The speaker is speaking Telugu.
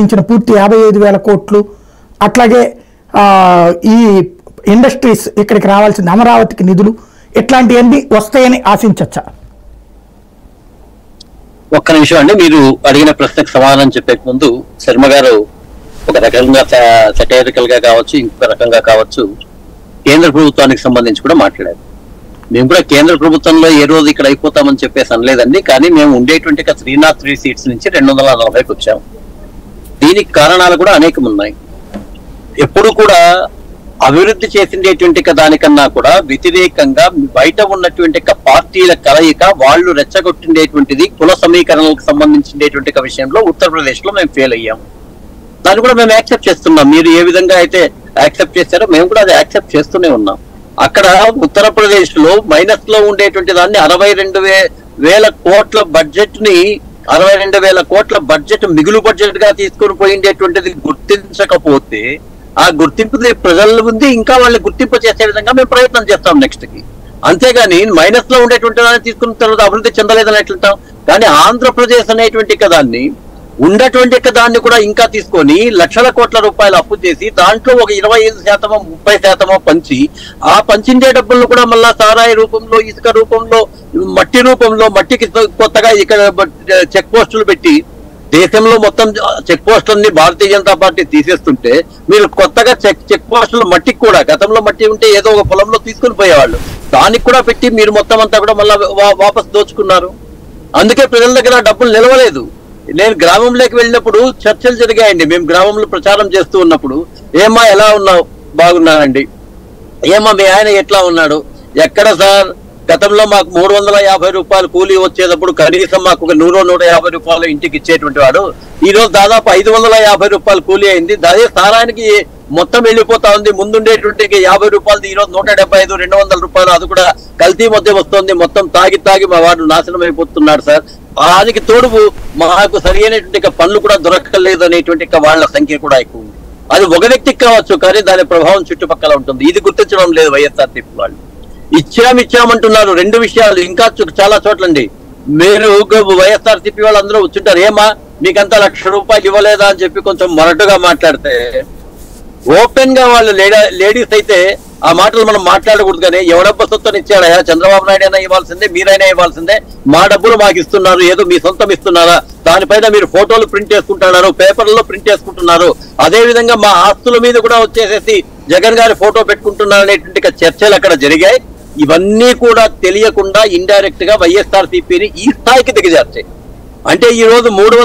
సంబంధించిన పూర్తి 55,000 కోట్లు, అట్లాగే ఈ ఇండస్ట్రీస్ ఇక్కడికి రావాల్సిన అమరావతికి నిధులు ఇట్లాంటివన్నీ వస్తాయని ఆశించచ్చా? ఒక్క నిమిషం అండి, మీరు అడిగిన ప్రశ్నకు సమాధానం చెప్పే ముందు శర్మ గారు ఒక రకంగా సెటైరికల్ గా కావచ్చు, ఇంకొక రకంగా కావచ్చు, కేంద్ర ప్రభుత్వానికి సంబంధించి కూడా మాట్లాడారు. మేము కూడా కేంద్ర ప్రభుత్వంలో ఏ రోజు ఇక్కడ అయిపోతామని చెప్పేసి అనలేదండి. కానీ మేము ఉండేటువంటి 303 సీట్స్ నుంచి 240కి వచ్చాము. దీనికి కారణాలు కూడా అనేకం ఉన్నాయి. ఎప్పుడు కూడా అభివృద్ధి చేసిండేటువంటి దానికన్నా కూడా వ్యతిరేకంగా బయట ఉన్నటువంటి పార్టీల కలయిక వాళ్ళు రెచ్చగొట్టిండేటువంటిది కుల సమీకరణలకు సంబంధించినటువంటి విషయంలో ఉత్తరప్రదేశ్ లో మేము ఫెయిల్ అయ్యాము. దాన్ని కూడా మేము యాక్సెప్ట్ చేస్తున్నాం. మీరు ఏ విధంగా అయితే యాక్సెప్ట్ చేశారో మేము కూడా అది యాక్సెప్ట్ చేస్తూనే ఉన్నాం. అక్కడ ఉత్తరప్రదేశ్ లో మైనస్ లో ఉండేటువంటి దాన్ని 62,000 కోట్ల బడ్జెట్ ని 62,000 కోట్ల బడ్జెట్ మిగులు బడ్జెట్ గా తీసుకుని పోయిండేటువంటిది గుర్తించకపోతే ఆ గుర్తింపు ప్రజల ఉంది, ఇంకా వాళ్ళని గుర్తింపు చేసే విధంగా మేము ప్రయత్నం చేస్తాం నెక్స్ట్ కి. అంతేగాని మైనస్ లో ఉండేటువంటి దాన్ని తీసుకున్న తర్వాత అభివృద్ధి చెందలేదని ఎట్లుంటాం. కానీ ఆంధ్రప్రదేశ్ అనేటువంటి దాన్ని ఉన్నటువంటి దాన్ని కూడా ఇంకా తీసుకొని లక్షల కోట్ల రూపాయలు అప్పు చేసి దాంట్లో ఒక 25% 30% పంచి ఆ పంచిండే డబ్బులను కూడా మళ్ళా సారాయి రూపంలో, ఇసుక రూపంలో, మట్టి రూపంలో, మట్టికి కొత్తగా ఇక్కడ చెక్ పోస్టులు పెట్టి దేశంలో మొత్తం చెక్ పోస్టులన్నీ భారతీయ జనతా పార్టీ తీసేస్తుంటే మీరు కొత్తగా చెక్ పోస్టులు మట్టికి కూడా, గతంలో మట్టి ఉంటే ఏదో ఒక పొలంలో తీసుకుని పోయేవాళ్ళు, దానికి కూడా పెట్టి మీరు మొత్తం అంతా కూడా మళ్ళా వాపసు దోచుకున్నారు. అందుకే ప్రజల దగ్గర డబ్బులు నిలవలేదు. నేను గ్రామంలోకి వెళ్ళినప్పుడు చర్చలు జరిగాయండి. మేము గ్రామంలో ప్రచారం చేస్తూ ఉన్నప్పుడు, ఏమ్మా ఎలా ఉన్నావు? బాగున్నానండి. ఏమ్మా మీ ఆయన ఎట్లా ఉన్నాడు? ఎక్కడ సార్, గతంలో మాకు 350 రూపాయలు కూలీ వచ్చేటప్పుడు కనీసం మాకు ఒక 100-150 రూపాయలు ఇంటికి ఇచ్చేటువంటి వాడు ఈ రోజు దాదాపు 550 రూపాయలు కూలీ అయింది. అదే సారానికి మొత్తం వెళ్ళిపోతా ఉంది. ముందుండేటువంటి 50 రూపాయలు ఈ రోజు 175, 200 రూపాయలు, అది కూడా కల్తీ మధ్య వస్తుంది. మొత్తం తాగి మా వాడు నాశనం అయిపోతున్నాడు సార్. దానికి తోడు మాకు సరి అయినటువంటి పనులు కూడా దొరకలేదు అనేటువంటి వాళ్ళ సంఖ్య కూడా ఎక్కువ ఉంది. అది ఒక వ్యక్తికి కావచ్చు, కానీ దాని ప్రభావం చుట్టుపక్కల ఉంటుంది. ఇది గుర్తించడం లేదు వైఎస్ఆర్సీపీ వాళ్ళు. ఇచ్చామంటున్నారు. 2 విషయాలు ఇంకా చాలా చోట్లండి. మీరు వైఎస్ఆర్సీపీ వాళ్ళు అందరూ వచ్చుంటారు, ఏమా మీకంతా 1,00,000 రూపాయలు ఇవ్వలేదా అని చెప్పి కొంచెం మొరటుగా మాట్లాడితే, ఓపెన్ గా వాళ్ళు లేడీస్ అయితే ఆ మాటలు మనం మాట్లాడకూడదు. కానీ ఎవడబ్బ సొత్తుని ఇచ్చాడయా? చంద్రబాబు నాయుడు అయినా ఇవ్వాల్సిందే, మీరైనా ఇవ్వాల్సిందే. మా డబ్బులు మాకు ఇస్తున్నారు, ఏదో మీ సొంతం ఇస్తున్నారా? దానిపైన మీరు ఫోటోలు ప్రింట్ చేసుకుంటున్నారు, పేపర్లలో ప్రింట్ చేసుకుంటున్నారు. అదే విధంగా మా ఆస్తుల మీద కూడా వచ్చేసేసి జగన్ గారి ఫోటో పెట్టుకుంటున్నారు అనేటువంటి చర్చలు అక్కడ జరిగాయి. ఇవన్నీ కూడా తెలియకుండా ఇండైరెక్ట్ గా వైఎస్ఆర్సీపీని ఈ స్థాయికి దిగజార్చాయి. అంటే ఈ రోజు 300